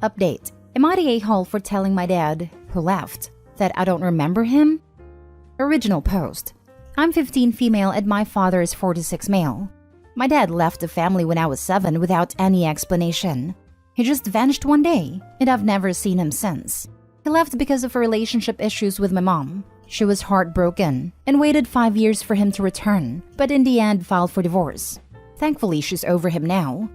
Update. Am I the a-hole for telling my dad, who left, that I don't remember him? Original post. I'm 15 female and my father is 46 male. My dad left the family when I was 7 without any explanation. He just vanished one day, and I've never seen him since. He left because of relationship issues with my mom. She was heartbroken and waited 5 years for him to return, but in the end filed for divorce. Thankfully, she's over him now.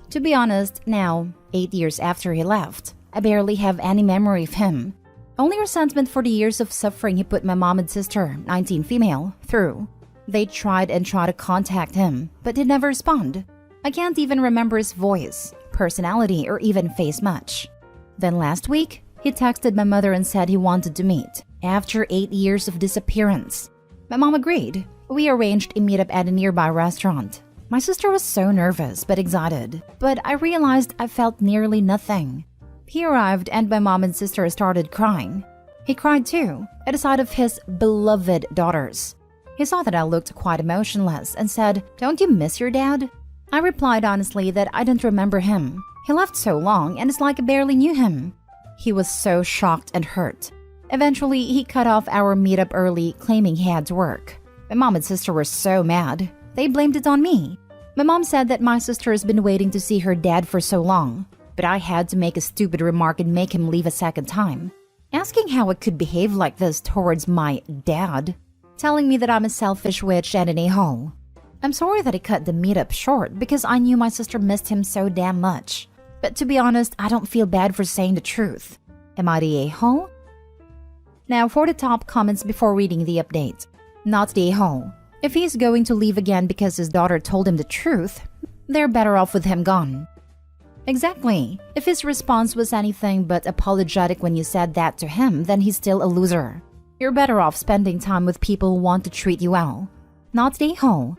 To be honest, now, 8 years after he left, I barely have any memory of him. Only resentment for the years of suffering he put my mom and sister, 19 female, through. They tried to contact him, but did never respond. I can't even remember his voice, personality, or even face much. Then last week, he texted my mother and said he wanted to meet, after 8 years of disappearance. My mom agreed. We arranged a meetup at a nearby restaurant. My sister was so nervous but excited, but I realized I felt nearly nothing. He arrived and my mom and sister started crying. He cried too, at the sight of his beloved daughters. He saw that I looked quite emotionless and said, "Don't you miss your dad?" I replied honestly that I didn't remember him. He left so long and it's like I barely knew him. He was so shocked and hurt. Eventually, he cut off our meetup early, claiming he had to work. My mom and sister were so mad. They blamed it on me. My mom said that my sister has been waiting to see her dad for so long, but I had to make a stupid remark and make him leave a second time, asking how I could behave like this towards my dad, telling me that I'm a selfish witch and an a-hole. I'm sorry that I cut the meetup short because I knew my sister missed him so damn much. But to be honest, I don't feel bad for saying the truth. Am I the a-hole? Now for the top comments before reading the update. Not the a-hole. If he's going to leave again because his daughter told him the truth, they're better off with him gone. Exactly. If his response was anything but apologetic when you said that to him, then he's still a loser. You're better off spending time with people who want to treat you well. Not the a-hole.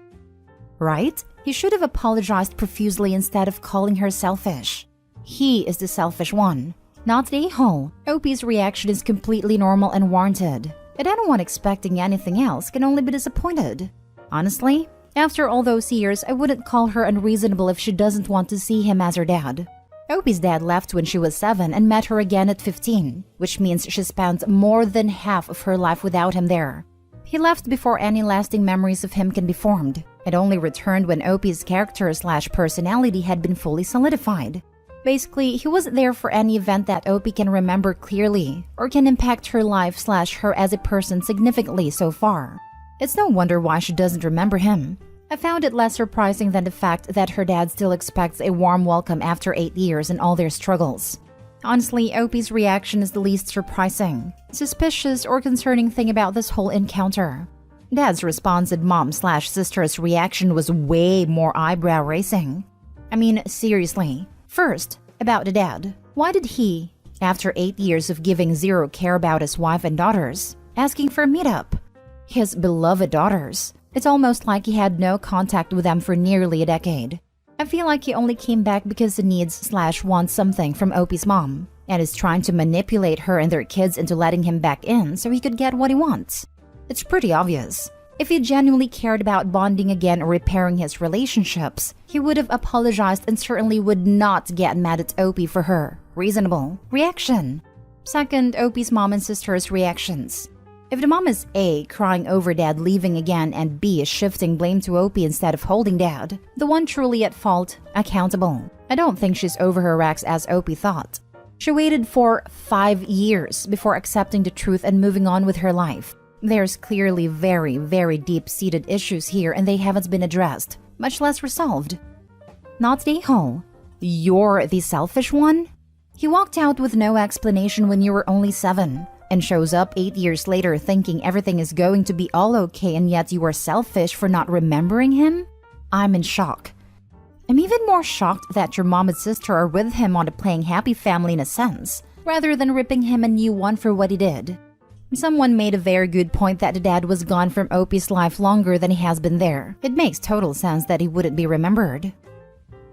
Right? He should have apologized profusely instead of calling her selfish. He is the selfish one, not the a-hole. OP's reaction is completely normal and warranted. And anyone expecting anything else can only be disappointed. Honestly, after all those years, I wouldn't call her unreasonable if she doesn't want to see him as her dad. Opie's dad left when she was 7 and met her again at 15, which means she spent more than half of her life without him there. He left before any lasting memories of him can be formed, and only returned when Opie's character/personality had been fully solidified. Basically, he wasn't there for any event that Opie can remember clearly, or can impact her life/her as a person significantly so far. It's no wonder why she doesn't remember him. I found it less surprising than the fact that her dad still expects a warm welcome after 8 years and all their struggles. Honestly, Opie's reaction is the least surprising, suspicious, or concerning thing about this whole encounter. Dad's response and mom/sister's reaction was way more eyebrow-raising. I mean, seriously. First, about the dad. Why did he, after 8 years of giving zero care about his wife and daughters, asking for a meetup? His beloved daughters. It's almost like he had no contact with them for nearly a decade. I feel like he only came back because he needs/wants something from Opie's mom, and is trying to manipulate her and their kids into letting him back in so he could get what he wants. It's pretty obvious. If he genuinely cared about bonding again or repairing his relationships, he would have apologized and certainly would not get mad at Opie for her reasonable reaction. Second, Opie's mom and sister's reactions. If the mom is A, crying over dad leaving again, and B, shifting blame to Opie instead of holding dad, the one truly at fault, accountable. I don't think she's over her racks as Opie thought. She waited for 5 years before accepting the truth and moving on with her life. There's clearly very, very deep-seated issues here and they haven't been addressed, much less resolved. Not the a-hole. You're the selfish one? He walked out with no explanation when you were only 7, and shows up 8 years later thinking everything is going to be all okay and yet you are selfish for not remembering him? I'm in shock. I'm even more shocked that your mom and sister are with him on a playing happy family in a sense, rather than ripping him a new one for what he did. Someone made a very good point that the dad was gone from Opie's life longer than he has been there. It makes total sense that he wouldn't be remembered.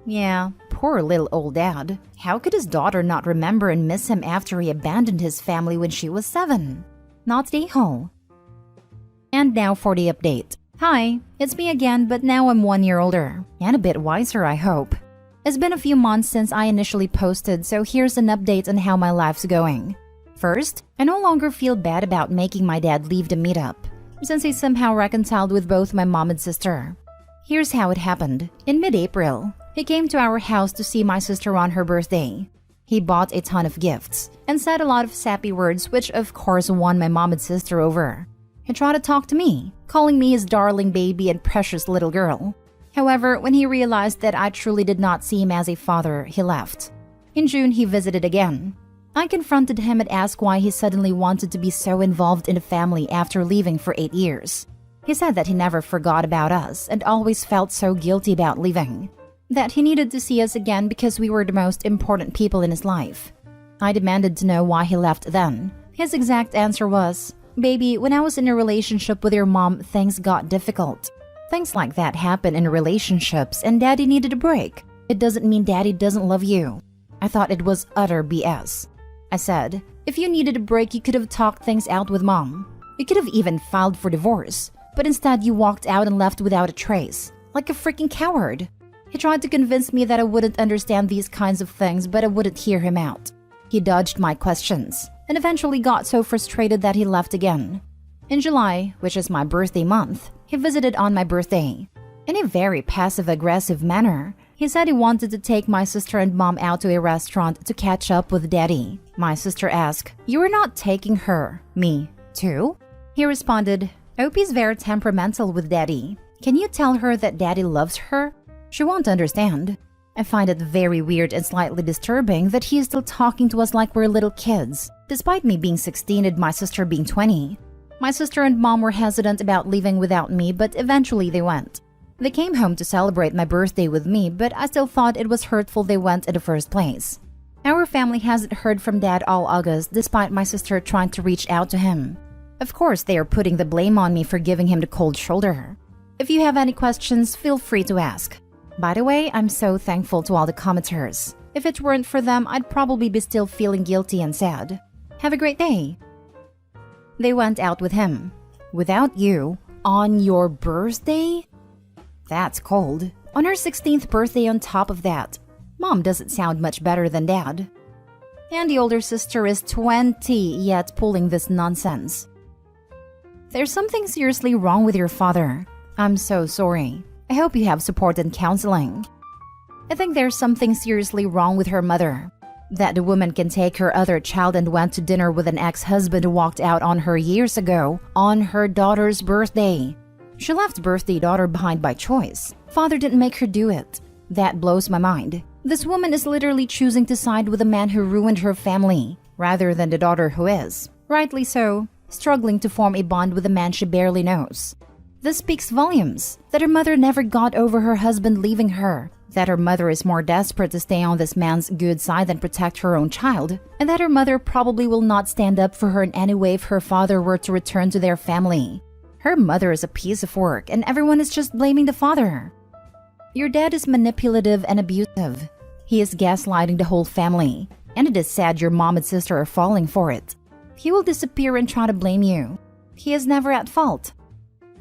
Yeah, poor little old dad. How could his daughter not remember and miss him after he abandoned his family when she was 7? Not the a-hole. And now for the update. Hi, it's me again, but now I'm 1 year older. And a bit wiser, I hope. It's been a few months since I initially posted, so here's an update on how my life's going. First, I no longer feel bad about making my dad leave the meetup, since he somehow reconciled with both my mom and sister. Here's how it happened. In mid-April, he came to our house to see my sister on her birthday. He bought a ton of gifts and said a lot of sappy words, which of course won my mom and sister over. He tried to talk to me, calling me his darling baby and precious little girl. However, when he realized that I truly did not see him as a father, he left. In June, he visited again. I confronted him and asked why he suddenly wanted to be so involved in the family after leaving for 8 years. He said that he never forgot about us and always felt so guilty about leaving, that he needed to see us again because we were the most important people in his life. I demanded to know why he left then. His exact answer was, "Baby, when I was in a relationship with your mom, things got difficult. Things like that happen in relationships and daddy needed a break. It doesn't mean daddy doesn't love you." I thought it was utter BS. I said, "If you needed a break, you could have talked things out with mom. You could have even filed for divorce. But instead, you walked out and left without a trace, like a freaking coward." He tried to convince me that I wouldn't understand these kinds of things, but I wouldn't hear him out. He dodged my questions and eventually got so frustrated that he left again. In July, which is my birthday month, he visited on my birthday. In a very passive-aggressive manner, he said he wanted to take my sister and mom out to a restaurant to catch up with daddy. My sister asked, "You are not taking her, me, too?" He responded, "Opie's very temperamental with daddy. Can you tell her that daddy loves her? She won't understand." I find it very weird and slightly disturbing that he is still talking to us like we're little kids, despite me being 16 and my sister being 20. My sister and mom were hesitant about leaving without me, but eventually they went. They came home to celebrate my birthday with me, but I still thought it was hurtful they went in the first place. Our family hasn't heard from dad all August, despite my sister trying to reach out to him. Of course, they are putting the blame on me for giving him the cold shoulder. If you have any questions, feel free to ask. By the way, I'm so thankful to all the commenters. If it weren't for them, I'd probably be still feeling guilty and sad. Have a great day. They went out with him. Without you? On your birthday? That's cold. On her 16th birthday on top of that. Mom doesn't sound much better than dad. And the older sister is 20 yet pulling this nonsense. There's something seriously wrong with your father. I'm so sorry. I hope you have support and counseling. I think there's something seriously wrong with her mother. That the woman can take her other child and went to dinner with an ex-husband who walked out on her years ago on her daughter's birthday. She left birthday daughter behind by choice. Father didn't make her do it. That blows my mind. This woman is literally choosing to side with a man who ruined her family, rather than the daughter who is, rightly so, struggling to form a bond with a man she barely knows. This speaks volumes, that her mother never got over her husband leaving her, that her mother is more desperate to stay on this man's good side than protect her own child, and that her mother probably will not stand up for her in any way if her father were to return to their family. Her mother is a piece of work, and everyone is just blaming the father. Your dad is manipulative and abusive. He is gaslighting the whole family, and it is sad your mom and sister are falling for it. He will disappear and try to blame you. He is never at fault.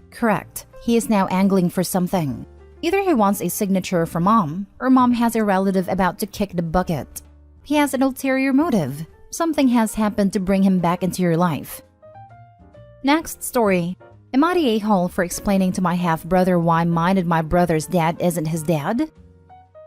Correct. He is now angling for something. Either he wants a signature from mom, or mom has a relative about to kick the bucket. He has an ulterior motive. Something has happened to bring him back into your life. Next story. Am I the a-hole for explaining to my half-brother why mine and my brother's dad isn't his dad?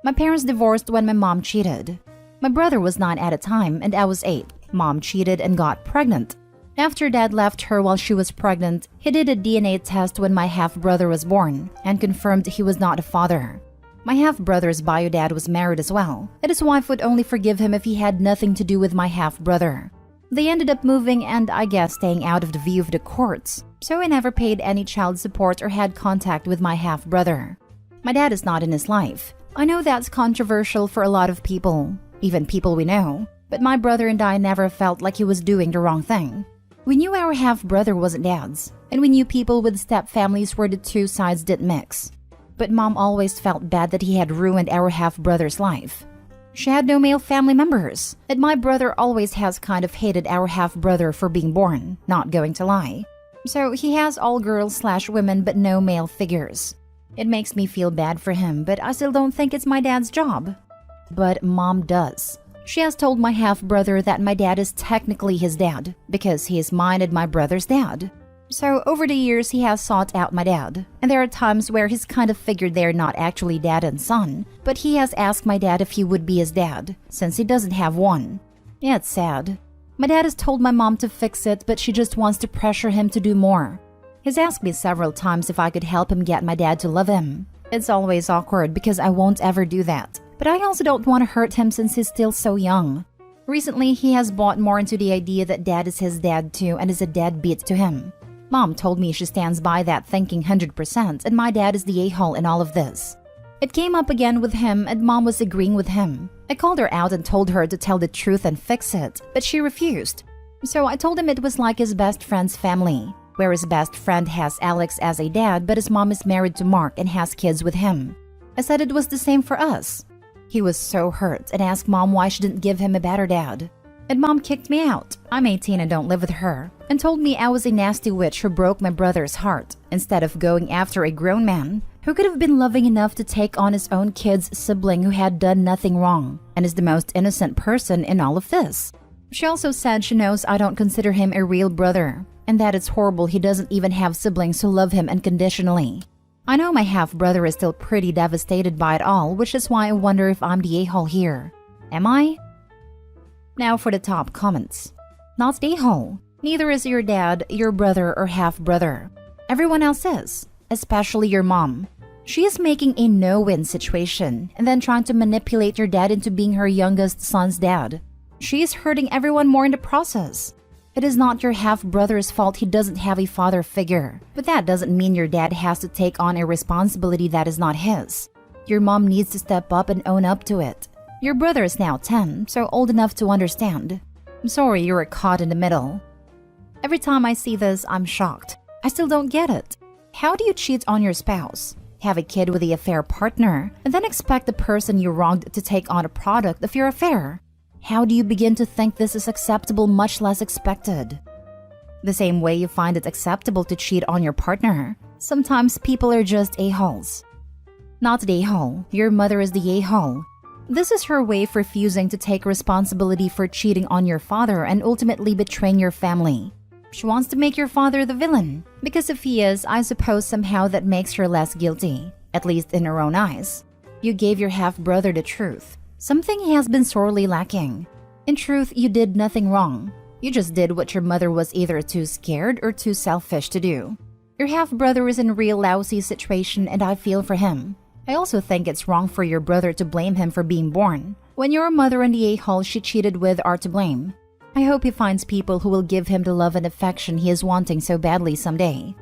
My parents divorced when my mom cheated. My brother was 9 at a time and I was 8. Mom cheated and got pregnant. After dad left her while she was pregnant, he did a DNA test when my half-brother was born and confirmed he was not a father. My half-brother's bio dad was married as well, and his wife would only forgive him if he had nothing to do with my half-brother. They ended up moving and I guess staying out of the view of the courts, so I never paid any child support or had contact with my half-brother. My dad is not in his life. I know that's controversial for a lot of people, even people we know, but my brother and I never felt like he was doing the wrong thing. We knew our half-brother wasn't dad's, and we knew people with step-families where the two sides didn't mix. But mom always felt bad that he had ruined our half-brother's life. She had no male family members, and my brother always has kind of hated our half-brother for being born, not going to lie. So he has all girls/women but no male figures. It makes me feel bad for him, but I still don't think it's my dad's job. But Mom does. She has told my half-brother that my dad is technically his dad because he is mine and my brother's dad. So over the years, he has sought out my dad. And there are times where he's kind of figured they're not actually dad and son, but he has asked my dad if he would be his dad, since he doesn't have one. Yeah, it's sad. My dad has told my mom to fix it, but she just wants to pressure him to do more. He's asked me several times if I could help him get my dad to love him. It's always awkward because I won't ever do that. But I also don't want to hurt him since he's still so young. Recently, he has bought more into the idea that dad is his dad too and is a deadbeat to him. Mom told me she stands by that thinking 100% and my dad is the a-hole in all of this. It came up again with him and Mom was agreeing with him. I called her out and told her to tell the truth and fix it, but she refused. So I told him it was like his best friend's family, where his best friend has Alex as a dad but his mom is married to Mark and has kids with him. I said it was the same for us. He was so hurt and asked Mom why she didn't give him a better dad. And Mom kicked me out. I'm 18 and don't live with her, and told me I was a nasty witch who broke my brother's heart, instead of going after a grown man who could have been loving enough to take on his own kid's sibling who had done nothing wrong and is the most innocent person in all of this. She also said she knows I don't consider him a real brother, and that it's horrible he doesn't even have siblings who love him unconditionally. I know my half-brother is still pretty devastated by it all, which is why I wonder if I'm the a-hole here. Am I? Now for the top comments. Not the a-hole. Neither is your dad, your brother, or half-brother. Everyone else is, especially your mom. She is making a no-win situation and then trying to manipulate your dad into being her youngest son's dad. She is hurting everyone more in the process. It is not your half-brother's fault he doesn't have a father figure, but that doesn't mean your dad has to take on a responsibility that is not his. Your mom needs to step up and own up to it. Your brother is now 10, so old enough to understand. I'm sorry you were caught in the middle. Every time I see this, I'm shocked. I still don't get it. How do you cheat on your spouse, have a kid with a affair partner, and then expect the person you wronged to take on a product of your affair? How do you begin to think this is acceptable, much less expected? The same way you find it acceptable to cheat on your partner, sometimes people are just a-holes. Not the a-hole, your mother is the a-hole. This is her way of refusing to take responsibility for cheating on your father and ultimately betraying your family. She wants to make your father the villain, because if he is, I suppose somehow that makes her less guilty, at least in her own eyes. You gave your half-brother the truth. Something he has been sorely lacking. In truth, you did nothing wrong. You just did what your mother was either too scared or too selfish to do. Your half-brother is in a real lousy situation and I feel for him. I also think it's wrong for your brother to blame him for being born, when your mother and the a-hole she cheated with are to blame. I hope he finds people who will give him the love and affection he is wanting so badly someday.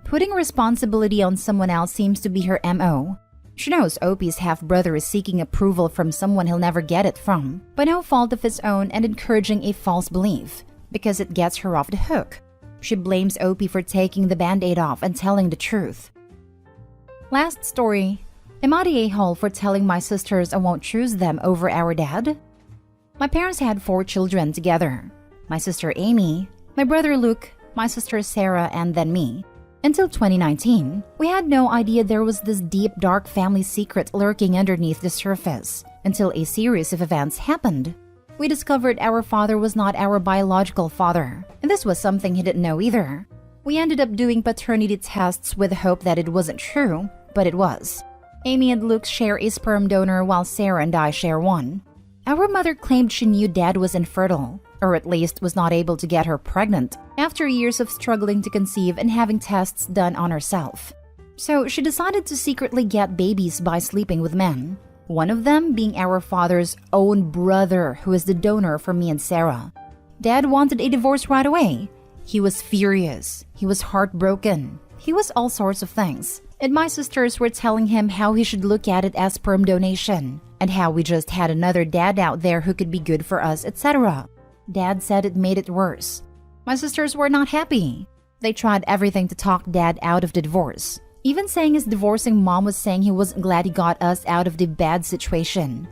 Putting responsibility on someone else seems to be her MO. She knows Opie's half-brother is seeking approval from someone he'll never get it from, by no fault of his own and encouraging a false belief, because it gets her off the hook. She blames Opie for taking the band-aid off and telling the truth. Last story. Am I the a-hole for telling my sisters I won't choose them over our dad? My parents had 4 children together. My sister Amy, my brother Luke, my sister Sarah, and then me. Until 2019, we had no idea there was this deep, dark family secret lurking underneath the surface, until a series of events happened. We discovered our father was not our biological father, and this was something he didn't know either. We ended up doing paternity tests with the hope that it wasn't true, but it was. Amy and Luke share a sperm donor while Sarah and I share one. Our mother claimed she knew Dad was infertile, or at least was not able to get her pregnant, after years of struggling to conceive and having tests done on herself. So she decided to secretly get babies by sleeping with men, one of them being our father's own brother, who is the donor for me and Sarah. Dad wanted a divorce right away. He was furious. He was heartbroken. He was all sorts of things. And my sisters were telling him how he should look at it as sperm donation, and how we just had another dad out there who could be good for us, etc. Dad said it made it worse. My sisters were not happy. They tried everything to talk Dad out of the divorce. Even saying his divorcing mom was saying he wasn't glad he got us out of the bad situation.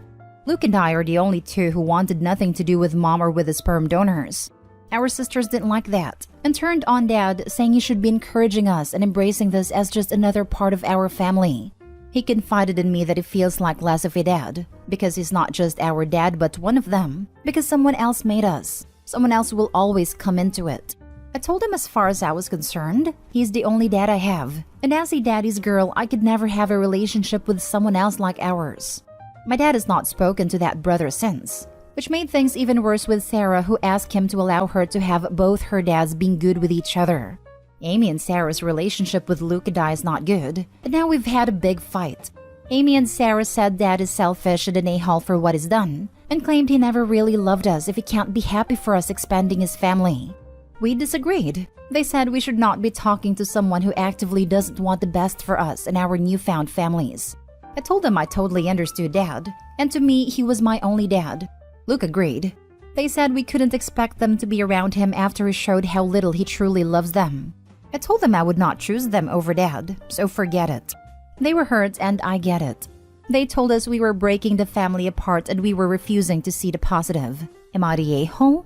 Luke and I are the only 2 who wanted nothing to do with Mom or with the sperm donors. Our sisters didn't like that and turned on Dad, saying he should be encouraging us and embracing this as just another part of our family. He confided in me that he feels like less of a dad because he's not just our dad but one of them, because someone else made us. Someone else will always come into it. I told him as far as I was concerned, he's the only dad I have, and as a daddy's girl, I could never have a relationship with someone else like ours. My dad has not spoken to that brother since, which made things even worse with Sarah, who asked him to allow her to have both her dads being good with each other. Amy and Sarah's relationship with Luke and I is not good, but now we've had a big fight. Amy and Sarah said Dad is selfish and an a-hole for what he's done, and claimed he never really loved us if he can't be happy for us expanding his family. We disagreed. They said we should not be talking to someone who actively doesn't want the best for us and our newfound families. I told them I totally understood Dad, and to me, he was my only dad. Luke agreed. They said we couldn't expect them to be around him after he showed how little he truly loves them. I told them I would not choose them over Dad, so forget it. They were hurt and I get it. They told us we were breaking the family apart and we were refusing to see the positive. Am I the a-hole?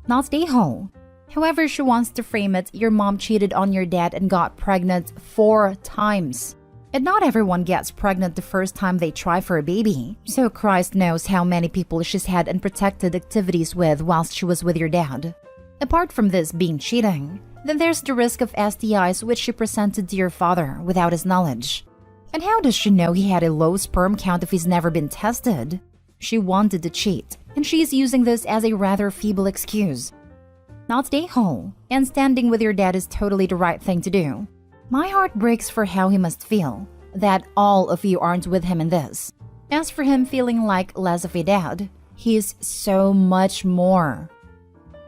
Not the a-hole. However she wants to frame it, your mom cheated on your dad and got pregnant 4 times. And not everyone gets pregnant the first time they try for a baby. So Christ knows how many people she's had unprotected activities with whilst she was with your dad. Apart from this being cheating, then there's the risk of STIs which she presented to your father without his knowledge. And how does she know he had a low sperm count if he's never been tested? She wanted to cheat, and she's using this as a rather feeble excuse. Not the a-hole, and standing with your dad is totally the right thing to do. My heart breaks for how he must feel, that all of you aren't with him in this. As for him feeling like less of a dad, he is so much more.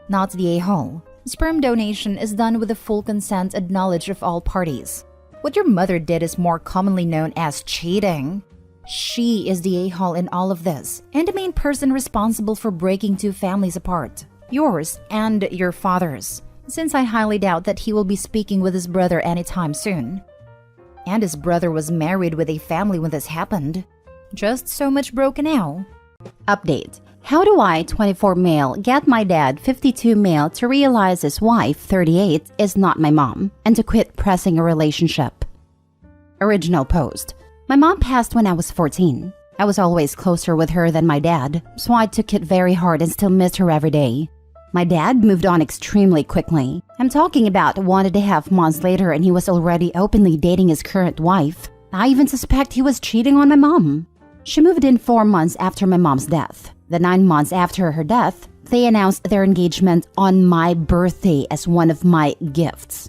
Not the a-hole. Sperm donation is done with the full consent and knowledge of all parties. What your mother did is more commonly known as cheating. She is the a-hole in all of this, and the main person responsible for breaking 2 families apart. Yours and your father's, since I highly doubt that he will be speaking with his brother anytime soon. And his brother was married with a family when this happened. Just so much broken now. Update. How do I, 24 male, get my dad, 52 male, to realize his wife, 38, is not my mom, and to quit pressing a relationship? Original post. My mom passed when I was 14. I was always closer with her than my dad, so I took it very hard and still missed her every day. My dad moved on extremely quickly. I'm talking about 1.5 months later and he was already openly dating his current wife. I even suspect he was cheating on my mom. She moved in 4 months after my mom's death. The 9 months after her death, they announced their engagement on my birthday as one of my gifts.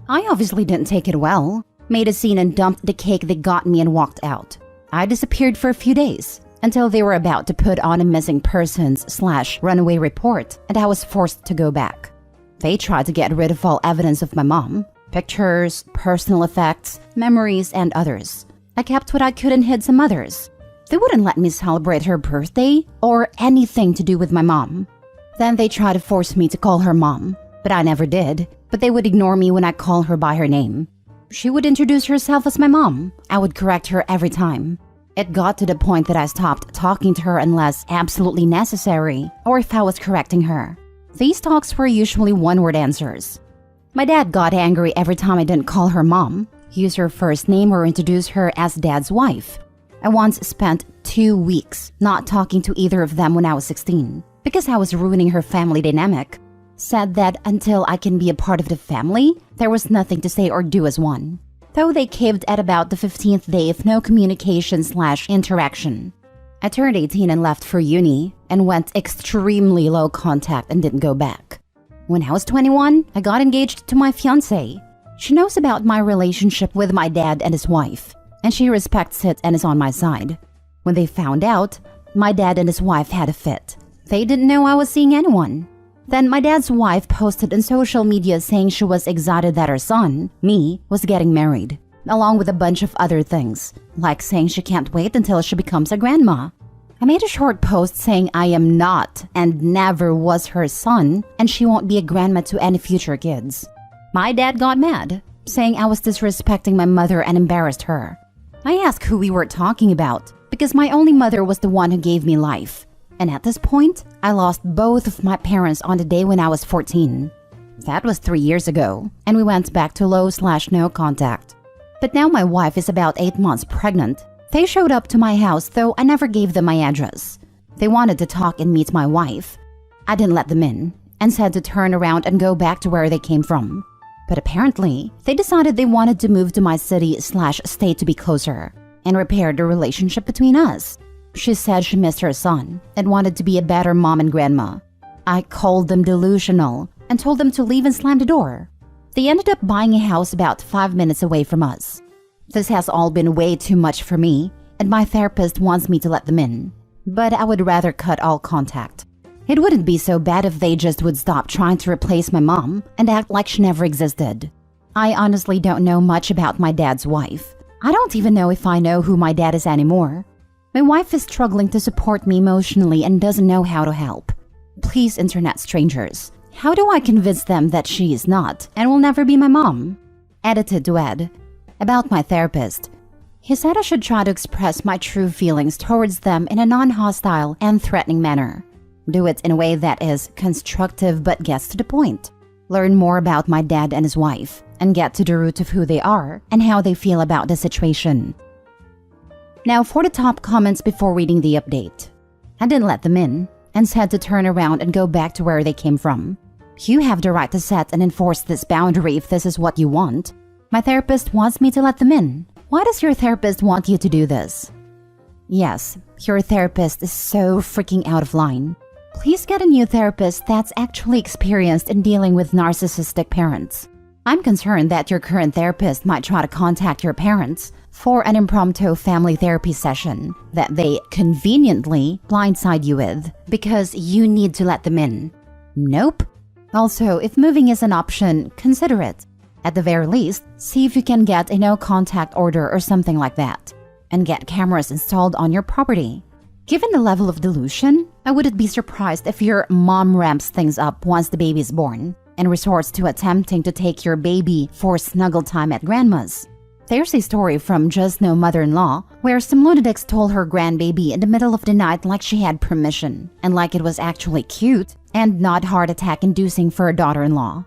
I obviously didn't take it well, made a scene and dumped the cake they got me and walked out. I disappeared for a few days until they were about to put on a missing persons/runaway report and I was forced to go back. They tried to get rid of all evidence of my mom, pictures, personal effects, memories, and others. I kept what I could and hid some others. They wouldn't let me celebrate her birthday or anything to do with my mom. Then they tried to force me to call her mom, but I never did. But they would ignore me when I call her by her name. She would introduce herself as my mom. I would correct her every time. It got to the point that I stopped talking to her unless absolutely necessary, or if I was correcting her. These talks were usually one-word answers. My dad got angry every time I didn't call her mom, use her first name, or introduce her as Dad's wife. I once spent 2 weeks not talking to either of them when I was 16 because I was ruining her family dynamic. Said that until I can be a part of the family, there was nothing to say or do as one. Though they caved at about the 15th day of no communication/interaction. I turned 18 and left for uni and went extremely low contact and didn't go back. When I was 21, I got engaged to my fiancé. She knows about my relationship with my dad and his wife, and she respects it and is on my side. When they found out, my dad and his wife had a fit. They didn't know I was seeing anyone. Then my dad's wife posted on social media saying she was excited that her son, me, was getting married, along with a bunch of other things, like saying she can't wait until she becomes a grandma. I made a short post saying I am not and never was her son, and she won't be a grandma to any future kids. My dad got mad, saying I was disrespecting my mother and embarrassed her. I asked who we were talking about, because my only mother was the one who gave me life. And at this point, I lost both of my parents on the day when I was 14. That was 3 years ago, and we went back to low/no contact. But now my wife is about 8 months pregnant. They showed up to my house, though I never gave them my address. They wanted to talk and meet my wife. I didn't let them in, and said to turn around and go back to where they came from. But apparently, they decided they wanted to move to my city/state to be closer, and repair the relationship between us. She said she missed her son and wanted to be a better mom and grandma. I called them delusional and told them to leave and slam the door. They ended up buying a house about 5 minutes away from us. This has all been way too much for me, and my therapist wants me to let them in. But I would rather cut all contact. It wouldn't be so bad if they just would stop trying to replace my mom and act like she never existed. I honestly don't know much about my dad's wife. I don't even know if I know who my dad is anymore. My wife is struggling to support me emotionally and doesn't know how to help. Please, internet strangers, how do I convince them that she is not and will never be my mom? Edited to Ed. About my therapist. He said I should try to express my true feelings towards them in a non-hostile and threatening manner. Do it in a way that is constructive but gets to the point. Learn more about my dad and his wife, and get to the root of who they are and how they feel about the situation. Now for the top comments before reading the update. I didn't let them in, and said to turn around and go back to where they came from. You have the right to set and enforce this boundary if this is what you want. My therapist wants me to let them in. Why does your therapist want you to do this? Yes, your therapist is so freaking out of line. Please get a new therapist that's actually experienced in dealing with narcissistic parents. I'm concerned that your current therapist might try to contact your parents for an impromptu family therapy session that they conveniently blindside you with because you need to let them in. Nope. Also, if moving is an option, consider it. At the very least, see if you can get a no-contact order or something like that, and get cameras installed on your property. Given the level of delusion, I wouldn't be surprised if your mom ramps things up once the baby is born and resorts to attempting to take your baby for snuggle time at grandma's. There's a story from Just No Mother-in-Law where some lunatics told her grandbaby in the middle of the night like she had permission and like it was actually cute and not heart attack inducing for a daughter-in-law.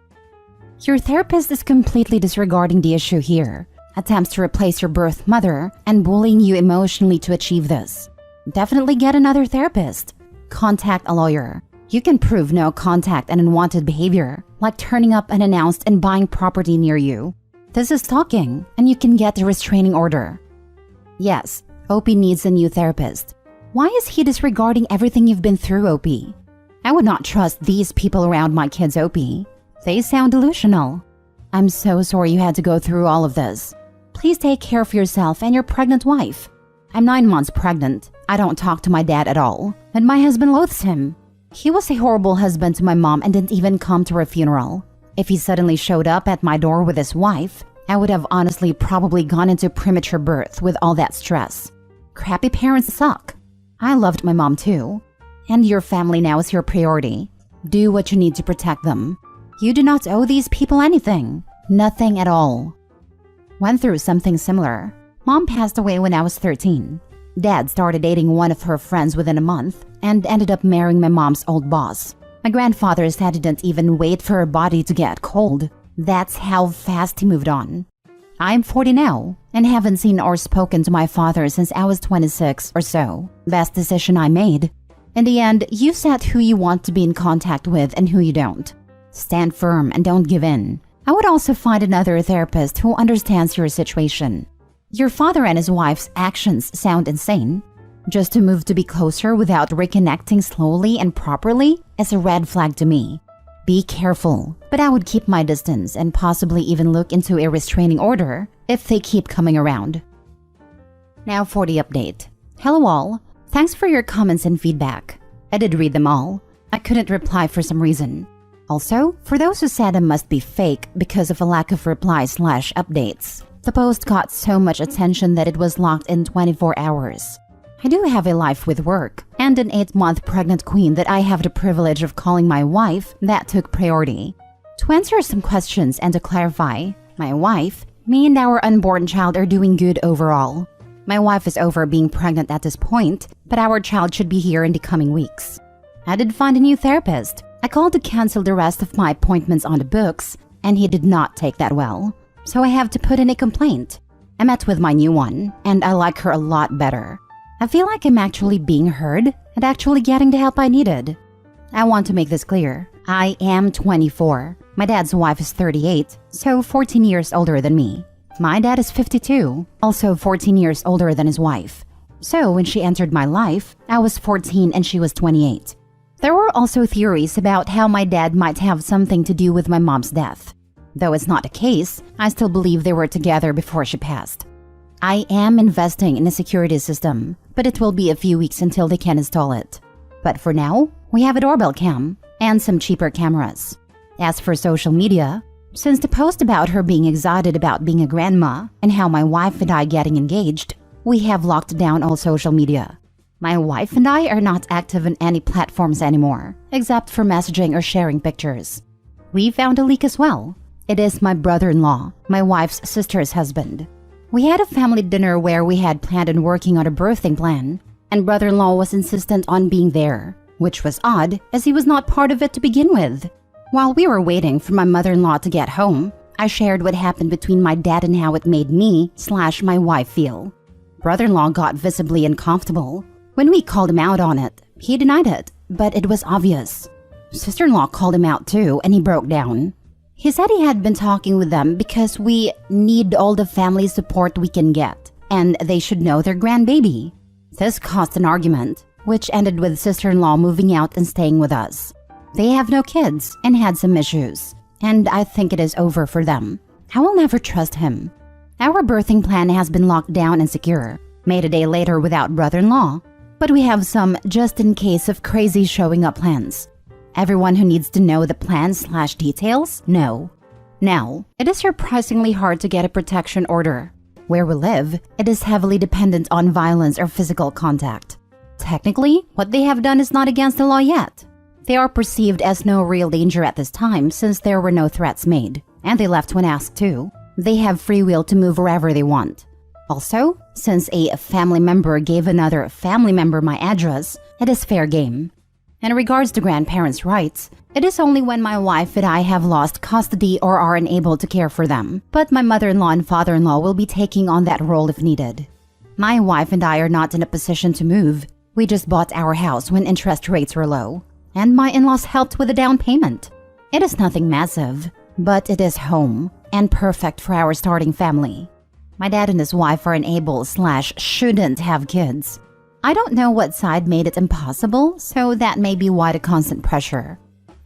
Your therapist is completely disregarding the issue here, attempts to replace your birth mother and bullying you emotionally to achieve this. Definitely get another therapist. Contact a lawyer. You can prove no contact and unwanted behavior, like turning up unannounced and buying property near you. This is stalking, and you can get a restraining order. Yes, OP needs a new therapist. Why is he disregarding everything you've been through, OP? I would not trust these people around my kids, OP. They sound delusional. I'm so sorry you had to go through all of this. Please take care of yourself and your pregnant wife. I'm 9 months pregnant. I don't talk to my dad at all, and my husband loathes him. He was a horrible husband to my mom and didn't even come to her funeral. If he suddenly showed up at my door with his wife, I would have honestly probably gone into premature birth with all that stress. Crappy parents suck. I loved my mom too. And your family now is your priority. Do what you need to protect them. You do not owe these people anything. Nothing at all. Went through something similar. Mom passed away when I was 13. Dad started dating one of her friends within a month and ended up marrying my mom's old boss. My grandfather said he didn't even wait for her body to get cold. That's how fast he moved on. I'm 40 now and haven't seen or spoken to my father since I was 26 or so. Best decision I made. In the end, you set who you want to be in contact with and who you don't. Stand firm and don't give in. I would also find another therapist who understands your situation. Your father and his wife's actions sound insane. Just to move to be closer without reconnecting slowly and properly is a red flag to me. Be careful, but I would keep my distance and possibly even look into a restraining order if they keep coming around. Now for the update. Hello all. Thanks for your comments and feedback. I did read them all. I couldn't reply for some reason. Also, for those who said I must be fake because of a lack of replies/updates, the post got so much attention that it was locked in 24 hours. I do have a life with work and an 8-month pregnant queen that I have the privilege of calling my wife that took priority. To answer some questions and to clarify, my wife, me and our unborn child are doing good overall. My wife is over being pregnant at this point, but our child should be here in the coming weeks. I did find a new therapist. I called to cancel the rest of my appointments on the books, and he did not take that well. So I have to put in a complaint. I met with my new one, and I like her a lot better. I feel like I'm actually being heard and actually getting the help I needed. I want to make this clear. I am 24. My dad's wife is 38, so 14 years older than me. My dad is 52, also 14 years older than his wife. So when she entered my life, I was 14 and she was 28. There were also theories about how my dad might have something to do with my mom's death. Though it's not the case, I still believe they were together before she passed. I am investing in a security system, but it will be a few weeks until they can install it. But for now, we have a doorbell cam and some cheaper cameras. As for social media, since the post about her being excited about being a grandma and how my wife and I getting engaged, we have locked down all social media. My wife and I are not active in any platforms anymore, except for messaging or sharing pictures. We found a leak as well. It is my brother-in-law, my wife's sister's husband. We had a family dinner where we had planned on working on a birthing plan, and brother-in-law was insistent on being there, which was odd as he was not part of it to begin with. While we were waiting for my mother-in-law to get home, I shared what happened between my dad and how it made me/my wife feel. Brother-in-law got visibly uncomfortable. When we called him out on it, he denied it, but it was obvious. Sister-in-law called him out too, and he broke down. He said he had been talking with them because we need all the family support we can get, and they should know their grandbaby. This caused an argument, which ended with sister-in-law moving out and staying with us. They have no kids and had some issues, and I think it is over for them. I will never trust him. Our birthing plan has been locked down and secure, made a day later without brother-in-law, but we have some just in case of crazy showing up plans. Everyone who needs to know the plans/details, know. Now, it is surprisingly hard to get a protection order. Where we live, it is heavily dependent on violence or physical contact. Technically, what they have done is not against the law yet. They are perceived as no real danger at this time since there were no threats made, and they left when asked to. They have free will to move wherever they want. Also, since a family member gave another family member my address, it is fair game. In regards to grandparents' rights, it is only when my wife and I have lost custody or are unable to care for them, but my mother-in-law and father-in-law will be taking on that role if needed. My wife and I are not in a position to move. We just bought our house when interest rates were low, and my in-laws helped with the down payment. It is nothing massive, but it is home and perfect for our starting family. My dad and his wife are unable/shouldn't have kids. I don't know what side made it impossible, so that may be why the constant pressure.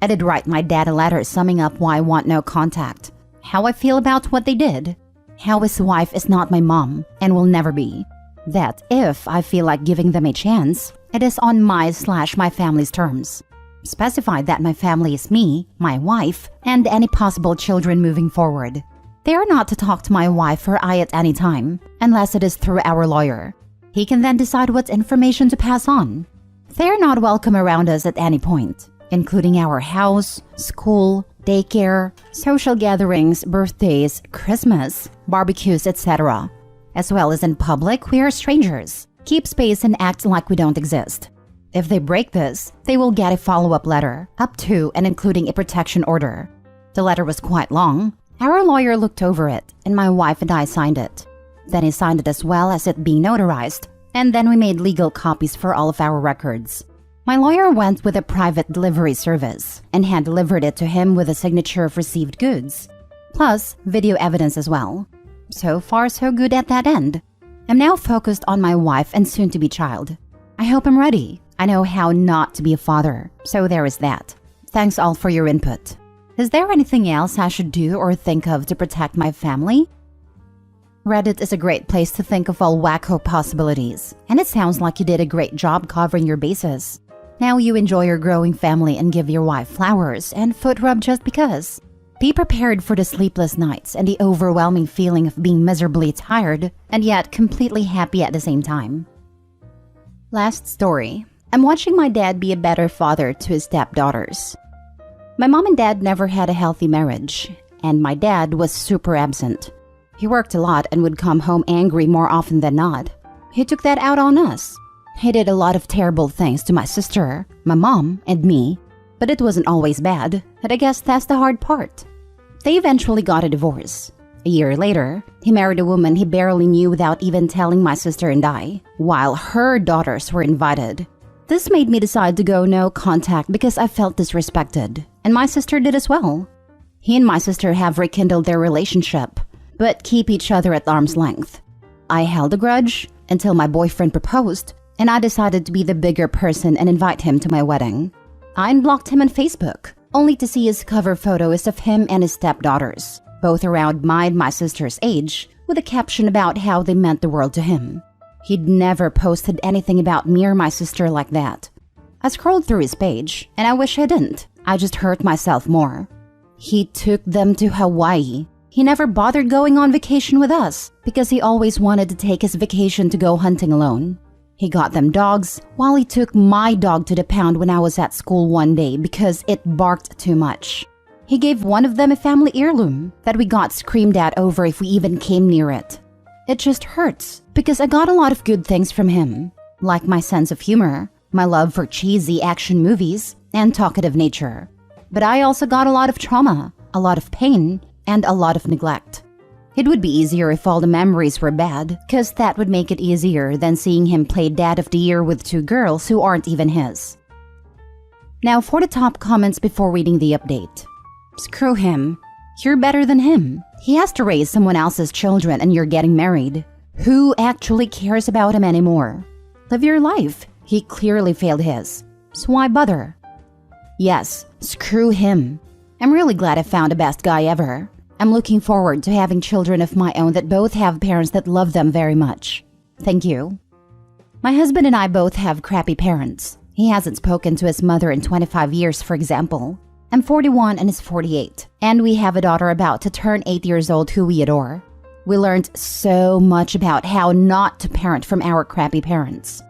I did write my dad a letter summing up why I want no contact, how I feel about what they did, how his wife is not my mom and will never be, that if I feel like giving them a chance, it is on my/my family's terms. Specified that my family is me, my wife, and any possible children moving forward. They are not to talk to my wife or I at any time, unless it is through our lawyer. He can then decide what information to pass on. They are not welcome around us at any point, including our house, school, daycare, social gatherings, birthdays, Christmas, barbecues, etc. As well as in public, we are strangers. Keep space and act like we don't exist. If they break this, they will get a follow-up letter, up to and including a protection order. The letter was quite long. Our lawyer looked over it, and my wife and I signed it. Then he signed it as well as it being notarized, and then we made legal copies for all of our records. My lawyer went with a private delivery service and hand-delivered it to him with a signature of received goods, plus video evidence as well. So far, so good at that end. I'm now focused on my wife and soon-to-be child. I hope I'm ready. I know how not to be a father, so there is that. Thanks all for your input. Is there anything else I should do or think of to protect my family? Reddit is a great place to think of all wacko possibilities, and it sounds like you did a great job covering your bases. Now you enjoy your growing family and give your wife flowers and foot rub just because. Be prepared for the sleepless nights and the overwhelming feeling of being miserably tired and yet completely happy at the same time. Last story. I'm watching my dad be a better father to his stepdaughters. My mom and dad never had a healthy marriage, and my dad was super absent. He worked a lot and would come home angry more often than not. He took that out on us. He did a lot of terrible things to my sister, my mom, and me. But it wasn't always bad, and I guess that's the hard part. They eventually got a divorce. A year later, he married a woman he barely knew without even telling my sister and I, while her daughters were invited. This made me decide to go no contact because I felt disrespected, and my sister did as well. He and my sister have rekindled their relationship, but keep each other at arm's length. I held a grudge until my boyfriend proposed, and I decided to be the bigger person and invite him to my wedding. I unblocked him on Facebook, only to see his cover photo is of him and his stepdaughters, both around my sister's age, with a caption about how they meant the world to him. He'd never posted anything about me or my sister like that. I scrolled through his page, and I wish I didn't. I just hurt myself more. He took them to Hawaii. He never bothered going on vacation with us because he always wanted to take his vacation to go hunting alone. He got them dogs while he took my dog to the pound when I was at school one day because it barked too much. He gave one of them a family heirloom that we got screamed at over if we even came near it. It just hurts because I got a lot of good things from him, like my sense of humor, my love for cheesy action movies, and talkative nature. But I also got a lot of trauma, a lot of pain, and a lot of neglect. It would be easier if all the memories were bad, because that would make it easier than seeing him play Dad of the Year with 2 girls who aren't even his. Now for the top comments before reading the update. Screw him. You're better than him. He has to raise someone else's children and you're getting married. Who actually cares about him anymore? Live your life. He clearly failed his. So why bother? Yes, screw him. I'm really glad I found the best guy ever. I'm looking forward to having children of my own that both have parents that love them very much. Thank you. My husband and I both have crappy parents. He hasn't spoken to his mother in 25 years, for example. I'm 41 and he's 48, and we have a daughter about to turn 8 years old who we adore. We learned so much about how not to parent from our crappy parents.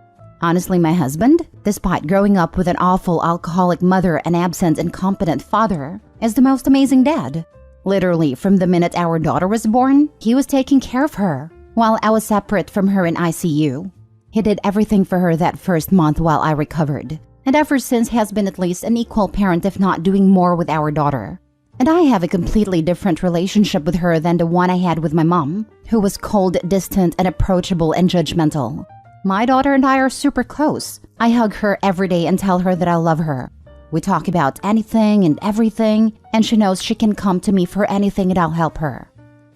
Honestly, my husband, despite growing up with an awful alcoholic mother and absent incompetent father, is the most amazing dad. Literally, from the minute our daughter was born, he was taking care of her, while I was separate from her in ICU. He did everything for her that first month while I recovered, and ever since has been at least an equal parent if not doing more with our daughter. And I have a completely different relationship with her than the one I had with my mom, who was cold, distant, and approachable and judgmental. My daughter and I are super close. I hug her every day and tell her that I love her. We talk about anything and everything, and she knows she can come to me for anything and I'll help her.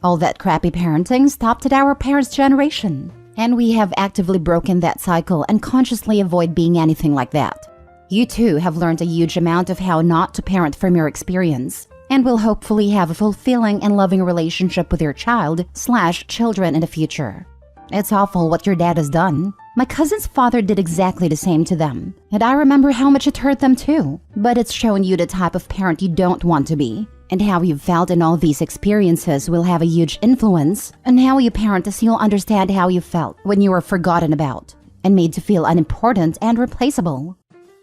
All that crappy parenting stopped at our parents' generation, and we have actively broken that cycle and consciously avoid being anything like that. You too have learned a huge amount of how not to parent from your experience, and will hopefully have a fulfilling and loving relationship with your child/children in the future. It's awful what your dad has done. My cousin's father did exactly the same to them, and I remember how much it hurt them too. But it's shown you the type of parent you don't want to be, and how you felt in all these experiences will have a huge influence on how you parent, as you'll understand how you felt when you were forgotten about and made to feel unimportant and replaceable.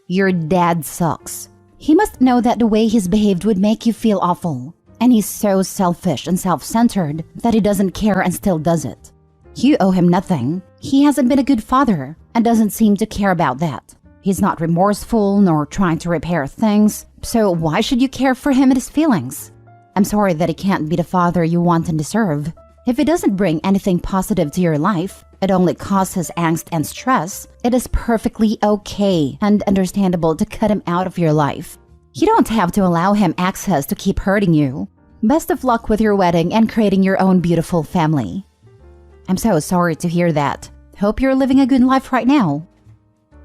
Your dad sucks. He must know that the way he's behaved would make you feel awful, and he's so selfish and self-centered that he doesn't care and still does it. You owe him nothing. He hasn't been a good father and doesn't seem to care about that. He's not remorseful nor trying to repair things, so why should you care for him and his feelings? I'm sorry that he can't be the father you want and deserve. If it doesn't bring anything positive to your life, it only causes angst and stress, it is perfectly okay and understandable to cut him out of your life. You don't have to allow him access to keep hurting you. Best of luck with your wedding and creating your own beautiful family. I'm so sorry to hear that. Hope you're living a good life right now.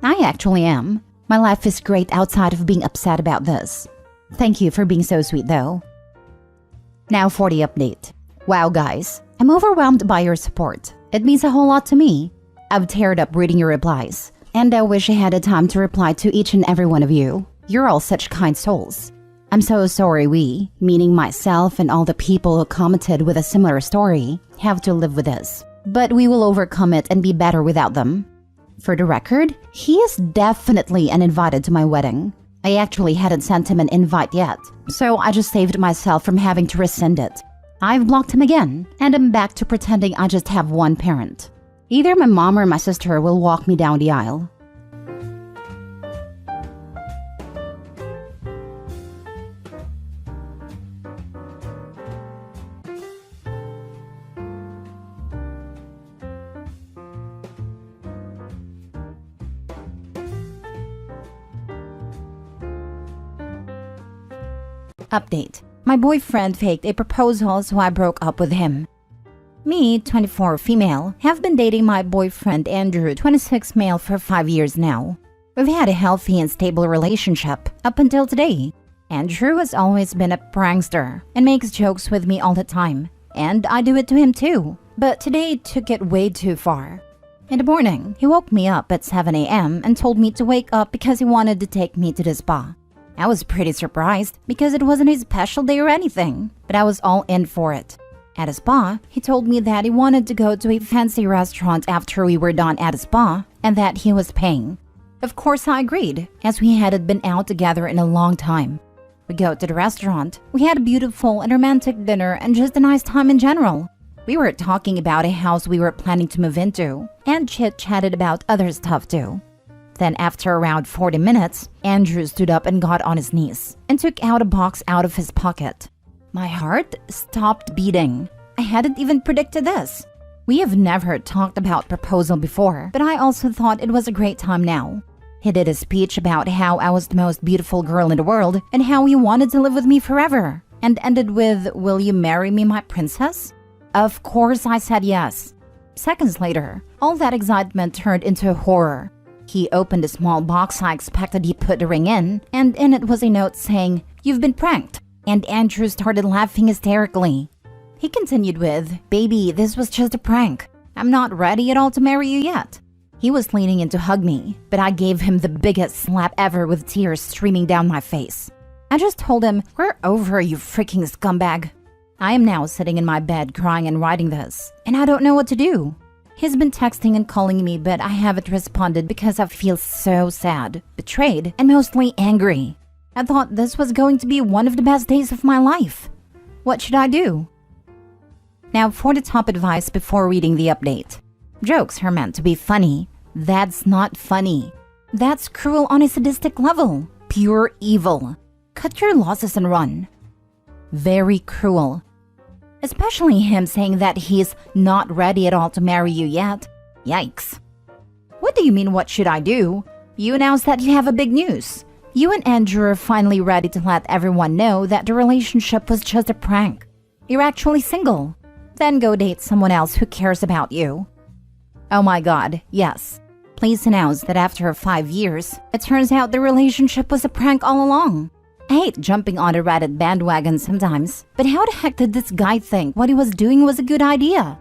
I actually am. My life is great outside of being upset about this. Thank you for being so sweet though. Now for the update. Wow guys, I'm overwhelmed by your support. It means a whole lot to me. I've teared up reading your replies, and I wish I had the time to reply to each and every one of you. You're all such kind souls. I'm so sorry we, meaning myself and all the people who commented with a similar story, have to live with this. But we will overcome it and be better without them. For the record, he is definitely uninvited to my wedding. I actually hadn't sent him an invite yet, so I just saved myself from having to rescind it. I've blocked him again, and I'm back to pretending I just have one parent. Either my mom or my sister will walk me down the aisle. Update. My boyfriend faked a proposal, so I broke up with him. Me, 24 female, have been dating my boyfriend Andrew, 26 male, for 5 years now. We've had a healthy and stable relationship up until today. Andrew has always been a prankster and makes jokes with me all the time, and I do it to him too. But today took it way too far. In the morning, he woke me up at 7 a.m. and told me to wake up because he wanted to take me to the spa. I was pretty surprised because it wasn't his special day or anything, but I was all in for it. At a spa, he told me that he wanted to go to a fancy restaurant after we were done at a spa and that he was paying. Of course, I agreed, as we hadn't been out together in a long time. We go to the restaurant. We had a beautiful and romantic dinner and just a nice time in general. We were talking about a house we were planning to move into and chit-chatted about other stuff too. Then after around 40 minutes, Andrew stood up and got on his knees and took out a box out of his pocket. My heart stopped beating. I hadn't even predicted this. We have never talked about proposal before, but I also thought it was a great time now. He did a speech about how I was the most beautiful girl in the world and how he wanted to live with me forever, and ended with, "Will you marry me, my princess?" Of course I said yes. Seconds later, all that excitement turned into horror. He opened a small box I expected he put the ring in, and in it was a note saying, "You've been pranked." And Andrew started laughing hysterically. He continued with, "Baby, this was just a prank. I'm not ready at all to marry you yet." He was leaning in to hug me, but I gave him the biggest slap ever with tears streaming down my face. I just told him, "We're over, you freaking scumbag." I am now sitting in my bed crying and writing this, and I don't know what to do. He's been texting and calling me, but I haven't responded because I feel so sad, betrayed, and mostly angry. I thought this was going to be one of the best days of my life. What should I do? Now for the top advice before reading the update. Jokes are meant to be funny. That's not funny. That's cruel on a sadistic level. Pure evil. Cut your losses and run. Very cruel. Especially him saying that he's not ready at all to marry you yet. Yikes. What do you mean, what should I do? You announced that you have a big news. You and Andrew are finally ready to let everyone know that the relationship was just a prank. You're actually single. Then go date someone else who cares about you. Oh my god, yes. Please announce that after 5 years, it turns out the relationship was a prank all along. I hate jumping on a Reddit bandwagon sometimes, but how the heck did this guy think what he was doing was a good idea?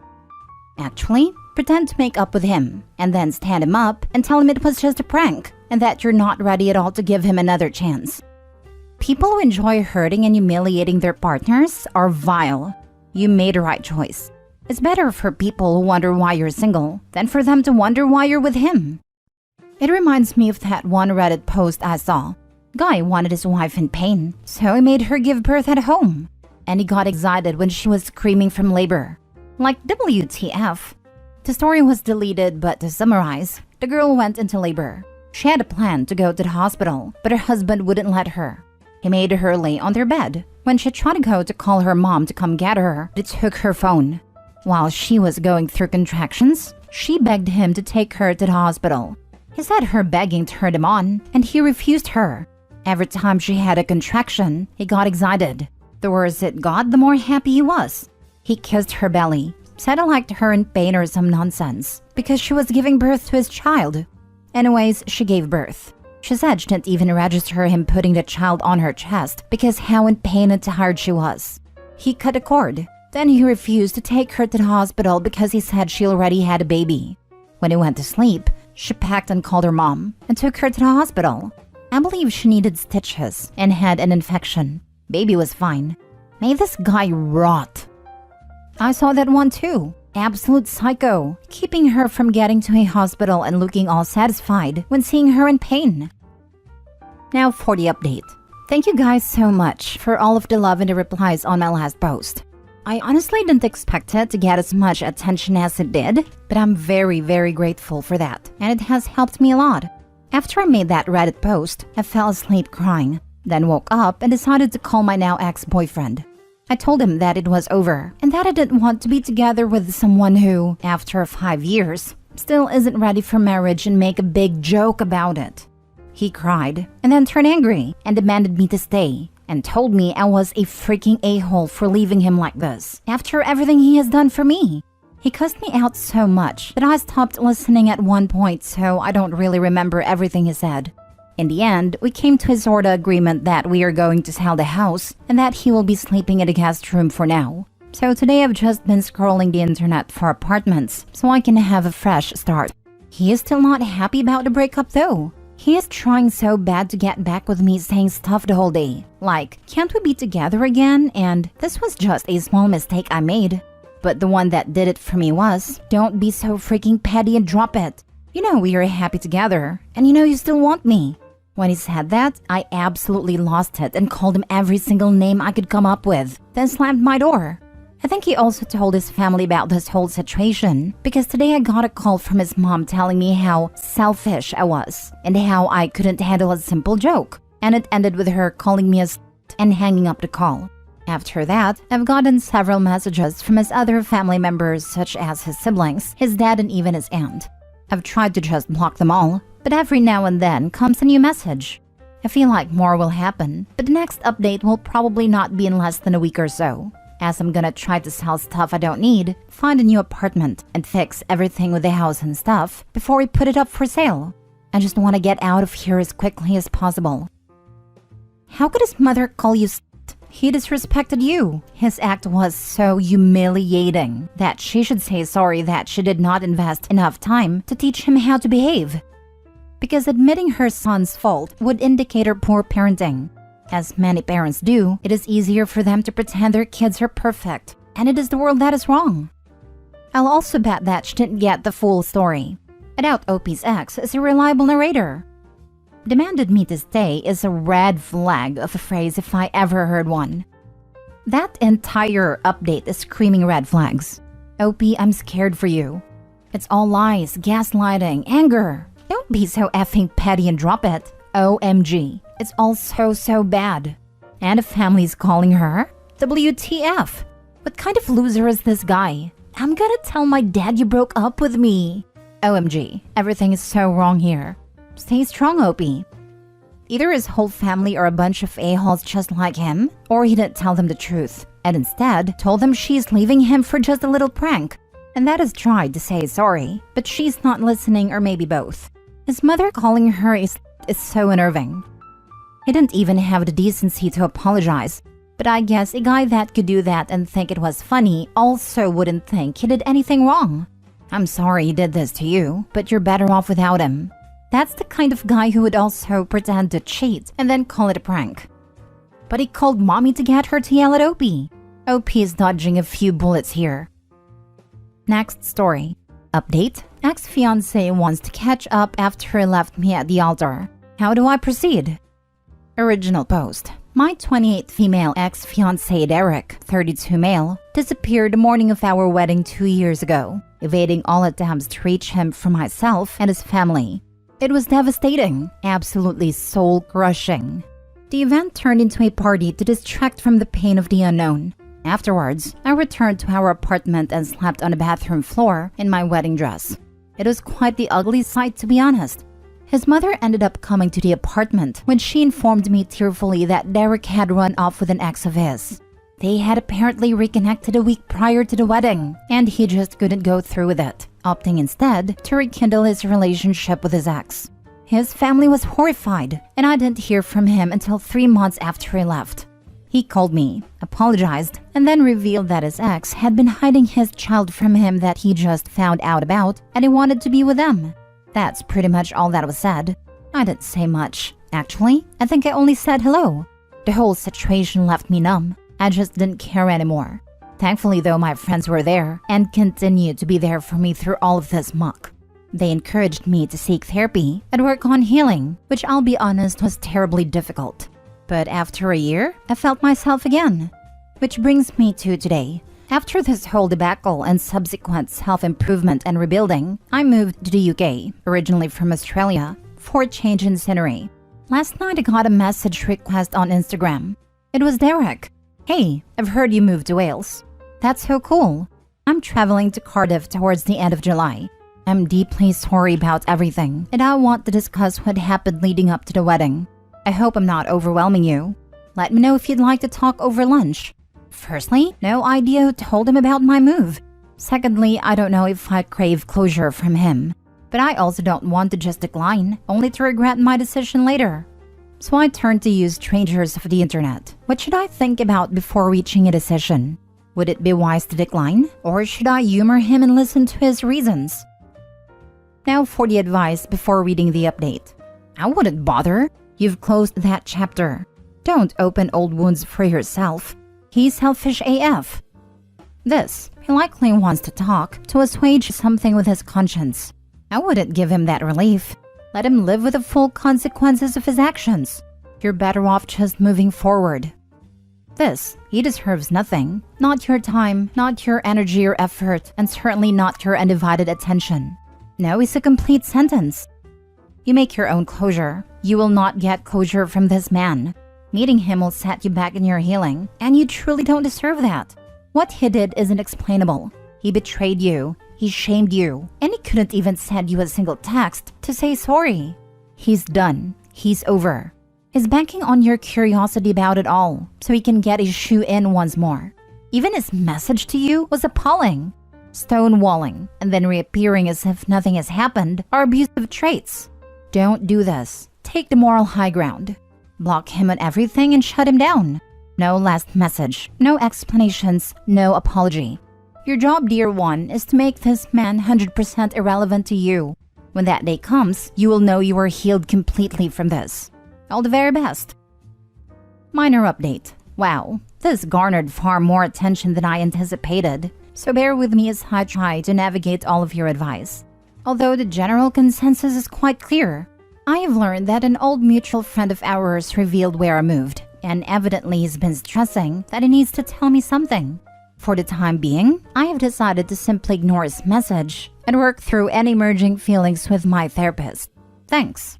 Actually, pretend to make up with him, and then stand him up and tell him it was just a prank, and that you're not ready at all to give him another chance. People who enjoy hurting and humiliating their partners are vile. You made a right choice. It's better for people who wonder why you're single than for them to wonder why you're with him. It reminds me of that one Reddit post I saw. Guy wanted his wife in pain, so he made her give birth at home. And he got excited when she was screaming from labor. Like WTF. The story was deleted, but to summarize, the girl went into labor. She had a plan to go to the hospital, but her husband wouldn't let her. He made her lay on their bed. When she tried to go to call her mom to come get her, they took her phone. While she was going through contractions, she begged him to take her to the hospital. He said her begging turned him on, and he refused her. Every time she had a contraction, he got excited. The worse it got, the more happy he was. He kissed her belly, said he liked her in pain or some nonsense, because she was giving birth to his child. Anyways, she gave birth. She said she didn't even register him putting the child on her chest because how in pain and tired she was. He cut a cord. Then he refused to take her to the hospital because he said she already had a baby. When he went to sleep, she packed and called her mom and took her to the hospital. I believe she needed stitches and had an infection. Baby was fine. May this guy rot. I saw that one too. Absolute psycho, keeping her from getting to a hospital and looking all satisfied when seeing her in pain. Now for the update. Thank you guys so much for all of the love and the replies on my last post. I honestly didn't expect it to get as much attention as it did, but I'm very, very grateful for that, and it has helped me a lot. After I made that Reddit post, I fell asleep crying, then woke up and decided to call my now ex-boyfriend. I told him that it was over, and that I didn't want to be together with someone who, after 5 years, still isn't ready for marriage and make a big joke about it. He cried, and then turned angry, and demanded me to stay, and told me I was a freaking a-hole for leaving him like this, after everything he has done for me. He cussed me out so much that I stopped listening at one point, so I don't really remember everything he said. In the end, we came to a sort of agreement that we are going to sell the house, and that he will be sleeping in the guest room for now. So today I've just been scrolling the internet for apartments, so I can have a fresh start. He is still not happy about the breakup though. He is trying so bad to get back with me, saying stuff the whole day. Like, can't we be together again? And this was just a small mistake I made. But the one that did it for me was, don't be so freaking petty and drop it. You know we are happy together, and you know you still want me. When he said that, I absolutely lost it and called him every single name I could come up with, then slammed my door. I think he also told his family about this whole situation, because today I got a call from his mom telling me how selfish I was and how I couldn't handle a simple joke, and it ended with her calling me a and hanging up the call. After that, I've gotten several messages from his other family members, such as his siblings, his dad, and even his aunt. I've tried to just block them all, but every now and then comes a new message. I feel like more will happen, but the next update will probably not be in less than a week or so, as I'm gonna try to sell stuff I don't need, find a new apartment, and fix everything with the house and stuff before we put it up for sale. I just want to get out of here as quickly as possible. How could his mother call you He disrespected you. His act was so humiliating that she should say sorry that she did not invest enough time to teach him how to behave. Because admitting her son's fault would indicate her poor parenting. As many parents do, it is easier for them to pretend their kids are perfect, and it is the world that is wrong. I'll also bet that she didn't get the full story. I doubt OP's ex is a reliable narrator. Demanded me to stay is a red flag of a phrase if I ever heard one. That entire update is screaming red flags. OP, I'm scared for you. It's all lies, gaslighting, anger. Don't be so effing petty and drop it. OMG. It's all so bad. And a family's calling her? WTF? What kind of loser is this guy? I'm gonna tell my dad you broke up with me. OMG. Everything is so wrong here. Stay strong, OP. Either his whole family are a bunch of a-holes just like him, or he didn't tell them the truth, and instead told them she's leaving him for just a little prank. And that has tried to say sorry, but she's not listening, or maybe both. His mother calling her is so unnerving. He didn't even have the decency to apologize, but I guess a guy that could do that and think it was funny also wouldn't think he did anything wrong. I'm sorry he did this to you, but you're better off without him. That's the kind of guy who would also pretend to cheat and then call it a prank. But he called mommy to get her to yell at OP. OP is dodging a few bullets here. Next story. Update. Ex-fiancé wants to catch up after he left me at the altar. How do I proceed? Original post. My 28th female ex-fiancé Derek, 32 male, disappeared the morning of our wedding 2 years ago, evading all attempts to reach him from myself and his family. It was devastating, absolutely soul-crushing. The event turned into a party to distract from the pain of the unknown. Afterwards, I returned to our apartment and slept on the bathroom floor in my wedding dress. It was quite the ugly sight, to be honest. His mother ended up coming to the apartment when she informed me tearfully that Derek had run off with an ex of his. They had apparently reconnected a week prior to the wedding, and he just couldn't go through with it, opting instead to rekindle his relationship with his ex. His family was horrified, and I didn't hear from him until 3 months after he left. He called me, apologized, and then revealed that his ex had been hiding his child from him that he just found out about, and he wanted to be with them. That's pretty much all that was said. I didn't say much. Actually, I think I only said hello. The whole situation left me numb. I just didn't care anymore. Thankfully though, my friends were there and continued to be there for me through all of this muck. They encouraged me to seek therapy and work on healing, which I'll be honest was terribly difficult. But after a year, I felt myself again. Which brings me to today. After this whole debacle and subsequent self-improvement and rebuilding, I moved to the UK, originally from Australia, for a change in scenery. Last night I got a message request on Instagram. It was Derek. Hey, I've heard you moved to Wales. That's so cool. I'm traveling to Cardiff towards the end of July. I'm deeply sorry about everything, and I want to discuss what happened leading up to the wedding. I hope I'm not overwhelming you. Let me know if you'd like to talk over lunch. Firstly, no idea who told him about my move. Secondly, I don't know if I crave closure from him. But I also don't want to just decline, only to regret my decision later. So I turned to use strangers of the internet. What should I think about before reaching a decision? Would it be wise to decline? Or should I humor him and listen to his reasons? Now for the advice before reading the update. I wouldn't bother. You've closed that chapter. Don't open old wounds for yourself. He's selfish AF. This, he likely wants to talk to assuage something with his conscience. I wouldn't give him that relief. Let him live with the full consequences of his actions. You're better off just moving forward. This, he deserves nothing. Not your time, not your energy or effort, and certainly not your undivided attention. No is a complete sentence. You make your own closure. You will not get closure from this man. Meeting him will set you back in your healing, and you truly don't deserve that. What he did isn't explainable. He betrayed you, he shamed you, and he couldn't even send you a single text to say sorry. He's done. He's over. He's banking on your curiosity about it all, so he can get his shoe in once more. Even his message to you was appalling. Stonewalling, and then reappearing as if nothing has happened, are abusive traits. Don't do this. Take the moral high ground. Block him on everything and shut him down. No last message, no explanations, no apology. Your job, dear one, is to make this man 100% irrelevant to you. When that day comes, you will know you are healed completely from this. All the very best. Minor update. Wow, this garnered far more attention than I anticipated, so bear with me as I try to navigate all of your advice. Although the general consensus is quite clear. I have learned that an old mutual friend of ours revealed where I moved, and evidently he's been stressing that he needs to tell me something. For the time being, I have decided to simply ignore his message and work through any emerging feelings with my therapist. Thanks.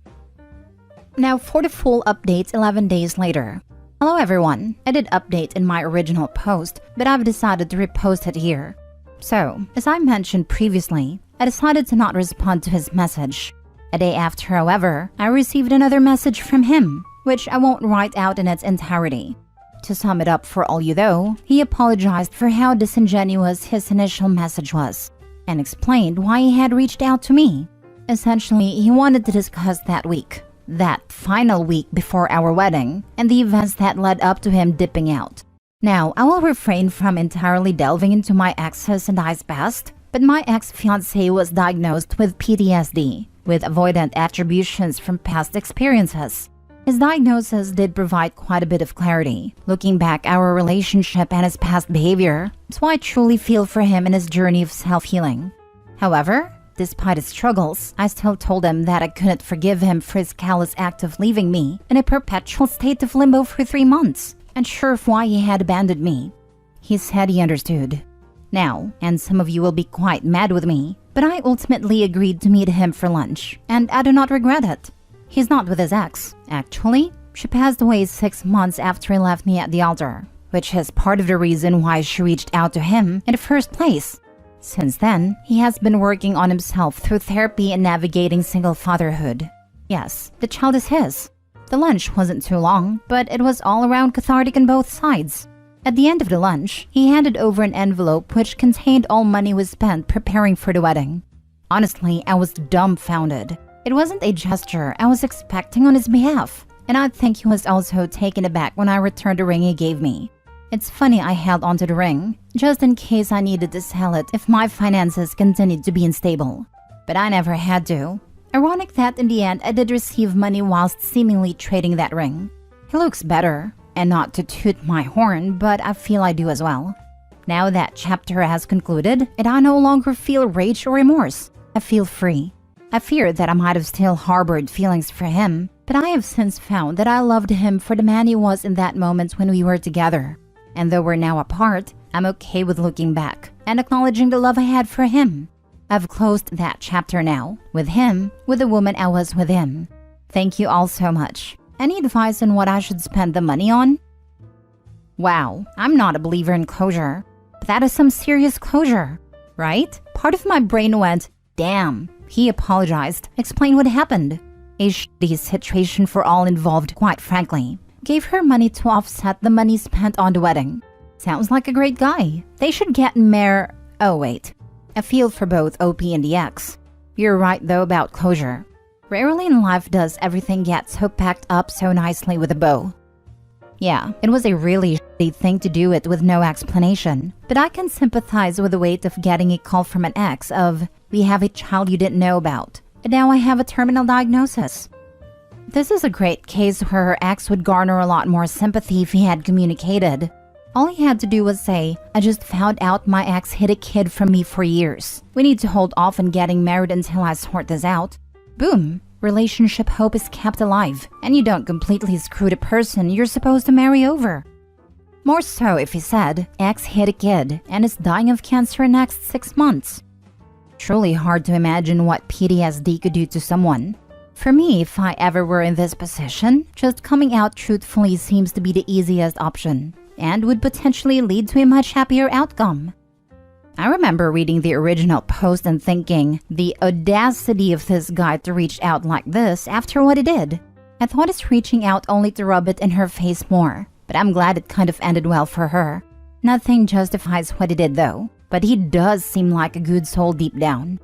Now for the full update 11 days later. Hello everyone, I did update in my original post, but I've decided to repost it here. So, as I mentioned previously, I decided to not respond to his message. A day after, however, I received another message from him, which I won't write out in its entirety. To sum it up for all you though, he apologized for how disingenuous his initial message was, and explained why he had reached out to me. Essentially, he wanted to discuss that week, that final week before our wedding, and the events that led up to him dipping out. Now, I will refrain from entirely delving into my ex's and I's past, but my ex-fiancé was diagnosed with PTSD, with avoidant attributions from past experiences. His diagnosis did provide quite a bit of clarity, looking back our relationship and his past behavior, so I truly feel for him in his journey of self-healing. However, despite his struggles, I still told him that I couldn't forgive him for his callous act of leaving me in a perpetual state of limbo for 3 months, unsure of why he had abandoned me. He said he understood. Now, and some of you will be quite mad with me, but I ultimately agreed to meet him for lunch, and I do not regret it. He's not with his ex. Actually, she passed away 6 months after he left me at the altar, which is part of the reason why she reached out to him in the first place. Since then, he has been working on himself through therapy and navigating single fatherhood. Yes, the child is his. The lunch wasn't too long, but it was all around cathartic on both sides. At the end of the lunch, he handed over an envelope which contained all money was spent preparing for the wedding. Honestly, I was dumbfounded. It wasn't a gesture I was expecting on his behalf, and I think he was also taken aback when I returned the ring he gave me. It's funny I held onto the ring, just in case I needed to sell it if my finances continued to be unstable. But I never had to. Ironic that in the end I did receive money whilst seemingly trading that ring. He looks better, and not to toot my horn, but I feel I do as well. Now that chapter has concluded, and I no longer feel rage or remorse. I feel free. I fear that I might have still harbored feelings for him, but I have since found that I loved him for the man he was in that moment when we were together. And though we're now apart, I'm okay with looking back and acknowledging the love I had for him. I've closed that chapter now, with him, with the woman I was with him. Thank you all so much. Any advice on what I should spend the money on? Wow, I'm not a believer in closure, but that is some serious closure, right? Part of my brain went, damn, he apologized, explained what happened. A shitty situation for all involved, quite frankly. Gave her money to offset the money spent on the wedding. Sounds like a great guy. They should get Oh wait, I feel for both OP and the ex. You're right though about closure. Rarely in life does everything get so packed up so nicely with a bow. Yeah, it was a really shitty thing to do it with no explanation, but I can sympathize with the weight of getting a call from an ex of, we have a child you didn't know about, and now I have a terminal diagnosis. This is a great case where her ex would garner a lot more sympathy if he had communicated. All he had to do was say, I just found out my ex hid a kid from me for years. We need to hold off on getting married until I sort this out. Boom. Relationship hope is kept alive, and you don't completely screw the person you're supposed to marry over. More so if he said, ex hid a kid and is dying of cancer in next 6 months. Truly hard to imagine what PTSD could do to someone. For me, if I ever were in this position, just coming out truthfully seems to be the easiest option, and would potentially lead to a much happier outcome. I remember reading the original post and thinking, the audacity of this guy to reach out like this after what he did. I thought he's reaching out only to rub it in her face more, but I'm glad it kind of ended well for her. Nothing justifies what he did though, but he does seem like a good soul deep down.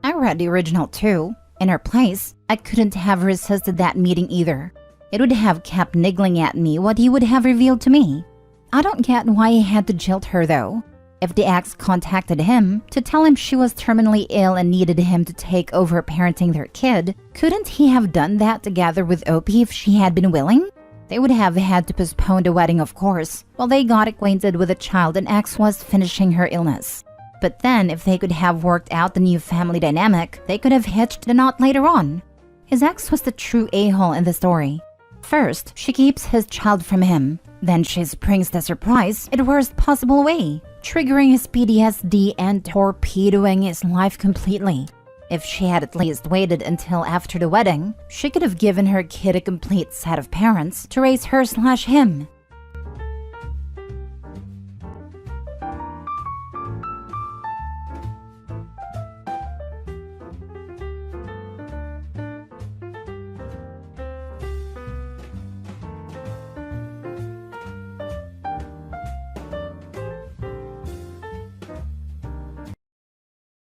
I read the original too. In her place, I couldn't have resisted that meeting either. It would have kept niggling at me what he would have revealed to me. I don't get why he had to jilt her though. If the ex contacted him to tell him she was terminally ill and needed him to take over parenting their kid, couldn't he have done that together with Opie if she had been willing? They would have had to postpone the wedding, of course, while they got acquainted with the child and ex was finishing her illness. But then, if they could have worked out the new family dynamic, they could have hitched the knot later on. His ex was the true a-hole in the story. First, she keeps his child from him. Then she springs the surprise in the worst possible way, triggering his PTSD and torpedoing his life completely. If she had at least waited until after the wedding, she could have given her kid a complete set of parents to raise her/him.